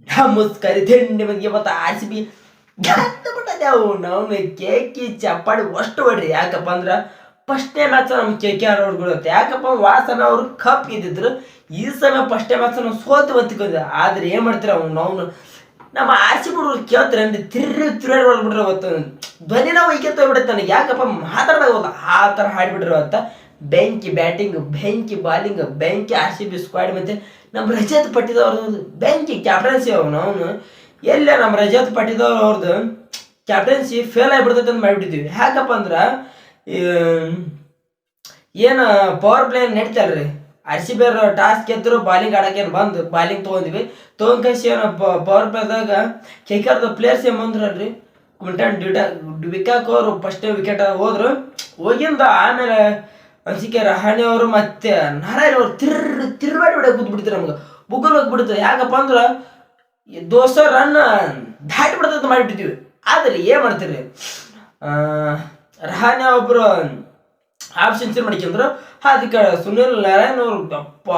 ನಮಸ್ಕಾರ ತಿಂಡಿ ಬಗ್ಗೆ ಮತ್ತು ಆರ್ ಸಿ ಬಿ ಗೆದ್ದು ಬಿಟ್ಟದೆ ಅವನು ಕೇಕಿ ಚಪ್ಪಾಡಿ ಅಷ್ಟು ಹೊಡ್ರಿ. ಯಾಕಪ್ಪ ಅಂದ್ರೆ ಫಸ್ಟ್ನೇ ಮ್ಯಾಚ್ ನಮ್ಮ KKR ಅವ್ರು ಬಿಡುತ್ತೆ. ಯಾಕಪ್ಪ ವಾಸನ ಅವರು ಕಪ್ ಗೆದ್ದಿದ್ರು. ಈ ಸಲ ಫಸ್ಟ್ನೇ ಮ್ಯಾಚ್ ನಾವು ಸೋತು ಬತ್ತಿಕೊಂಡ. ಆದ್ರೆ ಏನು ಮಾಡ್ತೀರ ಅವನು ನಮ್ಮ ಆರ್ ಸಿ ಬಿಡೋರು ಕೇಳ್ತಾರೆ ಅಂದ್ರೆ ತಿರುಗಾಡಿ ಹೊಡ್ಬಿಟ್ರೆ ಅವತ್ತು ಧ್ವನಿ ನಾವು ಈಕೆ ತೊಗೊಬಿಡುತ್ತೆ ನನಗೆ. ಯಾಕಪ್ಪ ಮಾತಾಡ್ದಾಗ ಹೋದ ಆ ಥರ ಹಾಡ್ಬಿಟ್ರೆ ಅವತ್ತ. ಬೆಂಕಿ ಬ್ಯಾಟಿಂಗ್, ಬೆಂಕಿ ಬಾಲಿಂಗ್, ಬೆಂಕಿ ಆರ್ ಸಿ ಬಿ ಸ್ಕ್ವಾಡ್. ಮತ್ತು ನಮ್ಮ ರಜತ್ ಪಟ್ಟಿದ ಅವ್ರದ್ದು ಬೆಂಕಿ ಕ್ಯಾಪ್ಟನ್ಸಿ. ಅವನು ಎಲ್ಲ ನಮ್ಮ ರಜತ್ ಪಟ್ಟಿದವ್ರು ಅವ್ರದ್ದು ಕ್ಯಾಪ್ಟನ್ಸಿ ಫೇಲ್ ಆಗಿಬಿಡ್ತೈತೆ ಅಂತ ಮಾಡಿಬಿಟ್ಟಿದ್ವಿ. ಯಾಕಪ್ಪ ಅಂದ್ರೆ ಏನು ಪವರ್ ಪ್ಲೇ ನಡೀತಲ್ರಿ. ಆರ್ ಸಿ ಬಿ ಅವ್ರು ಟಾಸ್ ಗೆದ್ದರು, ಬಾಲಿಂಗ್ ಆಡೋಕೇನು ಬಂದು ಬಾಲಿಂಗ್ ತೊಗೊಂಡ್ವಿ. ತೊಗೊಂಡ್ಕಸಿ ಏನು ಪವರ್ ಪ್ಲೇದಾಗ KKRದ ಪ್ಲೇಯರ್ಸ್ ಏನು ಬಂದ್ರಲ್ರಿ, ಕುಂಟನ್ ವಿಕಾಕ್ ಅವರು ಫಸ್ಟ್ ವಿಕೆಟ್ ಹೋದ್ರು. ಹೋಗಿಂದ ಆಮೇಲೆ ಅನ್ಸಿಕೆ ರಹಾನೆ ಅವರು ಮತ್ತೆ ನಾರಾಯಣ ಅವರು ತಿರುಗಾಡಿ ಬಿಡಕ್ಕೆ ಕೂತ್ಬಿಡ್ತೀರಿ. ನಮ್ಗೆ ಬುಕ್ಕಲ್ಲಿ ಹೋಗ್ಬಿಡ್ತದೆ. ಯಾಕಪ್ಪ ಅಂದ್ರೆ ದೋಸ್ತ ರನ್ ದಾಟಿ ಬಿಡ್ತದೆ ಮಾಡಿಬಿಟ್ಟಿದ್ವಿ. ಆದರೆ ಏನು ಮಾಡ್ತೀರಿ, ರಹಾನೆ ಒಬ್ಬರು ಹಾಫ್ ಸೆಂಚುರಿ ಮಾಡ್ಕೊಂಡ್ರು. ಅದಕ್ಕೆ ಸುನಿಲ್ ನಾರಾಯಣ್ ಅವರು ಅಪ್ಪ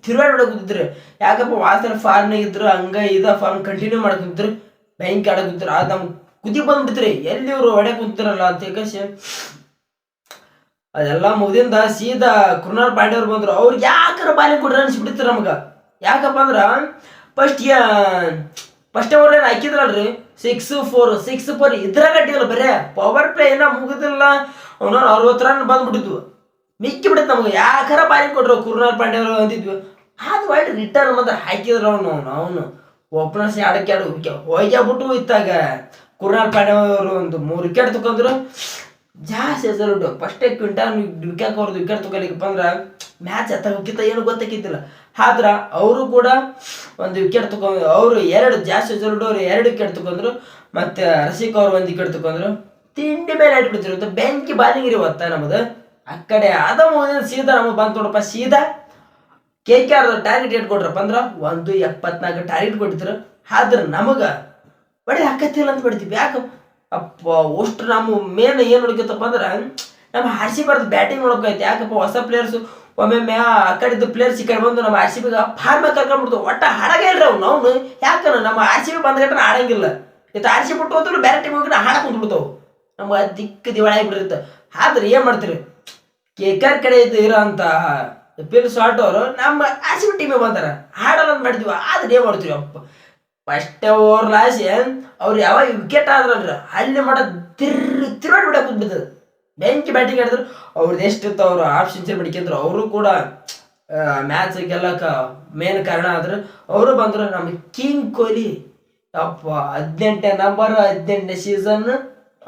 ತಿರುಗಾಡಿ ಬಿಡಕ್ಕೆ ಕೂತಿದ್ರು. ಯಾಕಪ್ಪ ವಾಸನ ಫಾರ್ಮ್ನಾಗ ಇದ್ರು, ಹಂಗ ಫಾರ್ಮ್ ಕಂಟಿನ್ಯೂ ಮಾಡಕ್ಕೆ ಬ್ಯಾಂಕ್ ಆಡಕ್ಕೆ ಕೂತಿದ್ರು. ಅದು ನಮ್ಗೆ ಕುದಿ ಬಂದ್ಬಿಡ್ತೀರಿ ಎಲ್ಲಿ ಇವರು ಹೊಡ್ಯಾಕ ಕೂತಿರಲ್ಲ ಅಂತ ಹೇಳಿ. ಅದೆಲ್ಲ ಮುಗ್ದಿಂದ ಸೀದಾ ಕೃಣಾಲ್ ಪಾಂಡೆ ಅವ್ರು ಬಂದ್ರು. ಅವ್ರಿಗೆ ಯಾಕಾರ ಬಾಲಿಂಗ್ ಕೊಡ್ರಿ ಅನ್ಸ್ಬಿಡ್ತಾರೆ ನಮ್ಗೆ. ಯಾಕಪ್ಪ ಅಂದ್ರೆ ಫಸ್ಟ್ ಅವ್ರು ಏನು ಹಾಕಿದ್ರಲ್ರಿ 6-4 ಇದ್ರಾಗ ಅಡ್ಡಿಲ್ಲ. ಬರೇ ಪವರ್ ಪ್ಲೇ ಏನೋ ಮುಗಿದಿಲ್ಲ, ಅವನು 60 ರನ್ ಬಂದ್ಬಿಟ್ಟಿದ್ವು. ಮಿಕ್ಕಿ ಬಿಡುತ್ತೆ ನಮ್ಗೆ. ಯಾಕಾರ ಬಾಲಿಂಗ್ ಕೊಟ್ರು ಕೃಣಾಲ್ ಪಾಂಡೆ ಅವರು ಅಂತಿದ್ವಿ. ಅದು ಒಳ್ಳೆ ರಿಟರ್ನ್ ಮಾತ್ರ ಹಾಕಿದ್ರು. ಅವನು ಓಪನರ್ಸ್ ಆಡಕ್ಕೆ ಹೋಗ್ಯಾಬಿಟ್ಟು ಇತ್ತಾಗ ಕೃಣಾಲ್ ಪಾಂಡೆ ಅವರು ಒಂದು 3 ವಿಕೆಟ್ ತಗೊಂಡ್ರು. ಜಾಸ್ತಿ ಹೆಸರು ಫಸ್ಟೇ ಕ್ವಿಂಟನ್ ವಿಕೆಟ್ ಅವ್ರದ್ದು ವಿಕೆಟ್ ತಗೊಲಿಕ್ಕಪ್ಪ ಅಂದ್ರೆ ಮ್ಯಾಚ್ ಹೋಗಿತ್ತ ಏನು ಗೊತ್ತಾಕಿದ್ದಿಲ್ಲ. ಆದ್ರೆ ಅವರು ಕೂಡ ಒಂದು ವಿಕೆಟ್ ತಗೊಂಡು ಅವರು ಜಾಸ್ತಿ ಹೆಸರು ಅವ್ರು 2 ವಿಕೆಟ್ ತಗೊಂಡ್ರು. ಮತ್ತು ರಸಿಕ್ ಅವ್ರು 1 ವಿಕೆಟ್ ತಗೊಂಡ್ರು. ತಿಂಡಿ ಮೇಲೆ ಆಡ್ಬಿಡ್ತಿರುತ್ತೆ. ಬೆಂಕಿ ಬಾಲಿಂಗ್ ಇರುವತ್ತ ನಮ್ಮದು ಆ ಕಡೆ. ಅದ ಸೀದಾ ನಮಗೆ ಬಂದು ನೋಡಪ್ಪ. ಸೀದಾ KKR ಟಾರ್ಗೆಟ್ ಏಟ್ ಕೊಟ್ರಪ್ಪ ಅಂದ್ರೆ 174 ಟಾರ್ಗೆಟ್ ಕೊಟ್ಟಿದ್ರು. ಆದ್ರೆ ನಮಗೆ ಬಡಿ ಹಾಕತ್ತಿಲ್ಲ ಅಂತ ಬಿಡ್ತೀವಿ. ಯಾಕಪ್ಪ ಅಪ್ಪ ಅಷ್ಟು ನಮ್ಮ ಮೇನ್ ಏನು ನೋಡ್ಕತ್ತಪ್ಪ ಅಂದ್ರೆ ನಮ್ಮ ಆರ್ ಸಿ ಬರ್ದು ಬ್ಯಾಟಿಂಗ್ ನೋಡ್ಕೈತೆ. ಯಾಕಪ್ಪ ಹೊಸ ಪ್ಲೇಯರ್ಸು ಒಮ್ಮೊಮ್ಮೆ ಆ ಕಡೆದು ಪ್ಲೇಯರ್ಸ್ ಈ ಕಡೆ ಬಂದು ನಮ್ಮ ಆರ್ ಸಿ ಬಿಗೆ ಫಾರ್ಮ ಕರ್ಕೊಂಡ್ಬಿಡ್ತು. ಒಟ್ಟು ಹಾಡಾಗ ಹೇಳ್ರಿ ಅವ್ನು ಯಾಕನ ನಮ್ಮ ಆರ್ ಸಿ ಬಿ ಬಂದ್ಗಟ್ಟನ ಆಡಂಗಿಲ್ಲ. ಇದು ಆರ್ ಸಿ ಬಿಟ್ಟು ಹೋದ್ರು ಬೇರೆ ಟೀಮ್ ಹೋಗಿ ಹಾಡಕ್ಕೆ ಕುಂತ್ಬಿಡ್ತಾವೆ. ನಮ್ಗೆ ದಿವಾಳಿ ಆಗಿಬಿಟ್ಟಿರುತ್ತೆ. ಆದ್ರೆ ಏನು ಮಾಡ್ತೀರಿ, KKR ಕಡೆ ಇರೋ ಅಂತ ಪಿಲ್ ಶಾರ್ಟ್ ಅವರು ನಮ್ಮ ಆರ್ ಸಿ ಬಿ ಟೀಮಿಗೆ ಬಂದಾರ ಹಾಡಲ್ಲ ಅಂತ ಮಾಡಿದ್ವಿ. ಆದ್ರೆ ಏನು ಮಾಡ್ತೀವಿ ಅಪ್ಪ ಫಸ್ಟ್ ಓವರ್ ಲಾಸಿ ಅವ್ರು ಯಾವಾಗ ವಿಕೆಟ್ ಆದ್ರಲ್ರಿ ಅಲ್ಲಿ ಮಾಡೋದು ತಿರುಗಾಡಿ ಬಿಡಕ್ಕೆ ಕೂತ್ಬಿಡ್ತದೆ. ಬೆಂಕಿ ಬ್ಯಾಟಿಂಗ್ ಆಡಿದ್ರು. ಅವ್ರದ್ದು ಎಷ್ಟಿತ್ತು, ಅವರು ಹಾಫ್ ಸೆಂಚುರಿ ಮಾಡಿಕೊಂಡ್ರು. ಅವರು ಕೂಡ ಮ್ಯಾಚ್ ಗೆಲ್ಲಕ್ಕ ಮೇನ್ ಕಾರಣ ಆದ್ರು. ಅವರು ಬಂದರು. ನಮ್ಮ ಕಿಂಗ್ ಕೊಹ್ಲಿ ಅಪ್ಪ 18ನೇ ಸೀಸನ್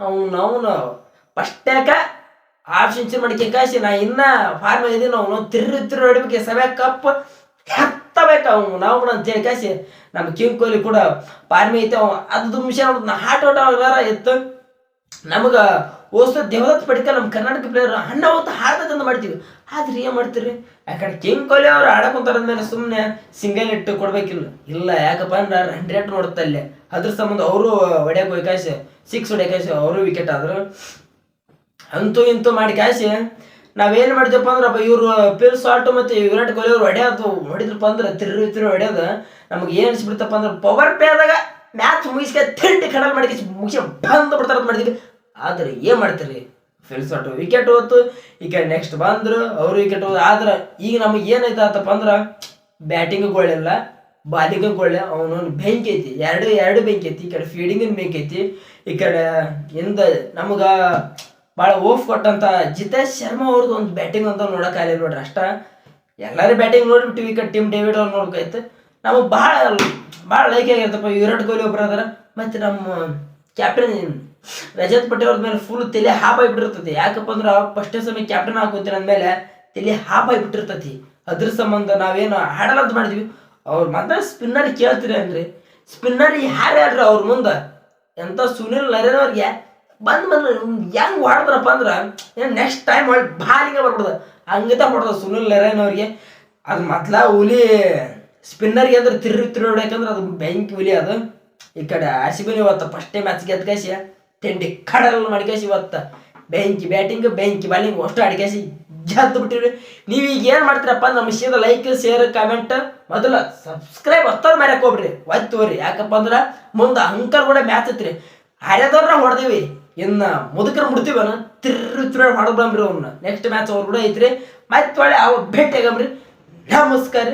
ಅವನು ಫಸ್ಟ್ಯಾಕ ಹಾಫ್ ಸೆಂಚುರಿ ಮಾಡಿಕಾಸಿ ನಾ ಇನ್ನೂ ಫಾರ್ಮ್ ಇದೀನಿ. ಅವನು ತಿರು ಹೊಡಿಬೇಕು ಸಭೆ ಕಪ್ ಎತ್ತಬೇಕು ನಾವು ಅಂತ ಹೇಳಿ ಕಾಸಿ ನಮ್ಮ ಕಿಂಗ್ ಕೊಹ್ಲಿ ಕೂಡ ಫಾರ್ಮಿ ಐತೆ. ಅದು ನಿಮಿಷ ಹಾಟ್ ಔಟ್ ಎತ್ತು ನಮಗೆ ಓಸ್ತ ದೇವದತ್ ಪಡಿಕಲ್ ನಮ್ಮ ಕರ್ನಾಟಕ ಪ್ಲೇಯರ್ ಅಣ್ಣ ಹೊತ್ತು ಹಾಡ್ತಂತ ಮಾಡ್ತೀವಿ. ಆದ್ರೆ ಏನು ಮಾಡ್ತೀರಿ, ಯಾಕಂದ್ರೆ ಕಿಂಗ್ ಕೊಹ್ಲಿ ಅವ್ರು ಆಡಕೊಂತಾರಂದ್ಮೇಲೆ ಸುಮ್ಮನೆ ಸಿಂಗಲ್ ಇಟ್ಟು ಕೊಡ್ಬೇಕಿಲ್ಲ. ಇಲ್ಲ ಯಾಕಪ್ಪ ಅಂದ್ರೆ ರನ್ ರೇಟ್ ನೋಡುತ್ತಲ್ಲೇ ಅದ್ರ ಸಂಬಂಧ ಅವರು ಹೊಡ್ಯಾಕ ಹೋಗಿ 6 ಹೊಡ್ಯಾಕಾಸಿ ಅವರು ವಿಕೆಟ್ ಆದರು. ಅಂತೂ ಇಂತೂ ಮಾಡಿ ಕಾಸಿ ನಾವೇನು ಮಾಡಿದ್ವಪ್ಪ ಅಂದ್ರೆ ಇವರು ಪಿಲ್ ಸಾಲ್ಟ್ ಮತ್ತು ವಿರಾಟ್ ಕೊಹ್ಲಿ ಅವ್ರು ಹೊಡಿದ್ರಪ್ಪ ಅಂದ್ರೆ ತಿರು ಹೊಡ್ಯೋದು ನಮಗೆ ಏನು ಅನ್ಸ್ಬಿಡ್ತಪ್ಪ ಅಂದ್ರೆ ಪವರ್ ಪ್ಲೇದಾಗ ಮ್ಯಾಚ್ ಮುಗಿಸ್ಕ ತಿಂಡಿ ಕಡಲ್ ಮಾಡಿ ಮುಗಿಸಿ ಬಂದು ಬಿಡ್ತಾರ ಅಂತ ಮಾಡಿದ್ವಿ. ಆದ್ರೆ ಏನು ಮಾಡ್ತೀರಿ, ಪಿಲ್ ಸಾಲ್ಟ್ ವಿಕೆಟ್ ಹೋತು. ಈ ಕಡೆ ನೆಕ್ಸ್ಟ್ ಬಂದರು ಅವರು ವಿಕೆಟ್ ಹೋದ. ಆದ್ರೆ ಈಗ ನಮಗೆ ಏನಾಯ್ತಪ್ಪ ಅಂದ್ರೆ ಬ್ಯಾಟಿಂಗ್ ಗೋಳಿಲ್ಲ, ಬಾಲಿಂಗ್ ಗೋಳೆ. ಅವನು ಬೆಂಕಿ ಐತಿ, ಎರಡು ಬೆಂಕಿ ಐತಿ. ಈ ಕಡೆ ಫೀಲ್ಡಿಂಗಿನ ಬೆಂಕಿ ಐತಿ. ಈ ಕಡೆ ಇಂದ ನಮ್ಗೆ ಭಾಳ ಓಫ್ ಕೊಟ್ಟಂತ ಜಿತೇಶ್ ಶರ್ಮಾ ಅವ್ರದ್ದು ಒಂದು ಬ್ಯಾಟಿಂಗ್ ಅಂತ ನೋಡೋಕ್ಕಾಗಲಿಲ್ಲ ನೋಡ್ರಿ. ಅಷ್ಟ ಎಲ್ಲರೂ ಬ್ಯಾಟಿಂಗ್ ನೋಡಿಬಿಟ್ಟು ಈ ಕಡೆ ಟೀಮ್ ಡೇವಿಡ್ ಅವ್ರು ನೋಡ್ಕೈತೆ ನಮಗೆ ಭಾಳ ಲೈಕ್ ಆಗಿರ್ತಪ್ಪ. ವಿರಾಟ್ ಕೊಹ್ಲಿ ಒಬ್ಬರು ಅದಾರ. ಮತ್ತು ನಮ್ಮ ಕ್ಯಾಪ್ಟನ್ ರಜತ್ ಪಟೇಲ್ ಅವ್ರ ಮೇಲೆ ಫುಲ್ ತಲೆ ಹಾಪ್ ಆಗಿಬಿಟ್ಟಿರ್ತೈತಿ. ಯಾಕಪ್ಪ ಅಂದ್ರೆ ಫಸ್ಟೇ ಸಮಯ ಕ್ಯಾಪ್ಟನ್ ಹಾಕೋತೀರ ಅಂದಮೇಲೆ ತಲೆ ಹಾಪ್ ಆಗಿಬಿಟ್ಟಿರ್ತೈತಿ. ಅದ್ರ ಸಂಬಂಧ ನಾವೇನು ಹಾಡಲ್ಲ ಅಂತ ಮಾಡಿದ್ವಿ. ಅವ್ರು ಮಾತ್ರ ಸ್ಪಿನ್ನರ್ ಕೇಳ್ತೀರಿ ಅಂದ್ರೆ ಸ್ಪಿನ್ನರ್ ಯಾರು ಹೇಳ್ರಿ ಅವ್ರ ಮುಂದೆ ಎಂಥ ಸುನಿಲ್ ನರೇನ್ ಅವ್ರಿಗೆ ಬಂದು ಹೆಂಗೆ ಹೊಡೆದ್ರಪ್ಪ ಅಂದ್ರೆ ನೆಕ್ಸ್ಟ್ ಟೈಮ್ ಹೊಳ್ಳಿ ಬಾಲಿಗೆ ಬರ್ಬಿಡ್ದು ಹಂಗತ ಹೊಡೆದ ಸುನಿಲ್ ನರೇನ್ ಅವ್ರಿಗೆ. ಅದು ಮೊದ್ಲ ಹುಲಿ ಸ್ಪಿನ್ನರ್ಗೆ ಅಂದ್ರೆ ತಿರು ಹೊಡ್ಯಾಕಂದ್ರೆ ಅದು ಬೆಂಕಿ ಹುಲಿ ಅದು. ಈ ಕಡೆ ಆರ್ ಸಿ ಬಿನ ಇವತ್ತು ಫಸ್ಟೇ ಮ್ಯಾಚ್ ಗೆದ್ಕಾಸಿ ತಿಂಡಿ ಕಡಲ್ ಮಾಡ್ಕಾಸಿ ಇವತ್ತು ಬೆಂಕಿ ಬ್ಯಾಟಿಂಗ್ ಬೆಂಕಿ ಬಾಲಿಂಗ್ ಅಷ್ಟು ಅಡಿಗೆಸಿ ಗೆದ್ದು ಬಿಟ್ಟಿರಿ. ನೀವು ಈಗ ಏನು ಮಾಡ್ತೀರಪ್ಪ ನಮ್ಮ ವಿಷಯದ ಲೈಕ್ ಶೇರ್ ಕಮೆಂಟ್ ಮೊದಲ ಸಬ್ಸ್ಕ್ರೈಬ್ ಹೊತ್ತದ ಮಾರ್ಯಾಕ ಹೋಗ್ರಿ ಒತ್ತುವರಿ. ಯಾಕಪ್ಪ ಅಂದ್ರೆ ಮುಂದೆ ಅಂಕಲ್ ಕೂಡ ಮ್ಯಾಚ್ ಐತ್ರಿ. ಹರ್ಯದವ್ರನ್ನ ಹೊಡೆದಿವಿ, ಇನ್ನು ಮುದುಕರು ಮುಡ್ತೀವನ ತಿರ್ರು ಹೊಡೆದ್ ಬಂದ್ರಿ ಅವ್ರನ್ನ. ನೆಕ್ಸ್ಟ್ ಮ್ಯಾಚ್ ಅವ್ರು ಕೂಡ ಐತ್ರಿ. ಮತ್ತೆ ಒಳ್ಳೆ ಅವ ಭೇಟಿ ಆಗಮ್ರಿ. ನಮಸ್ಕಾರ.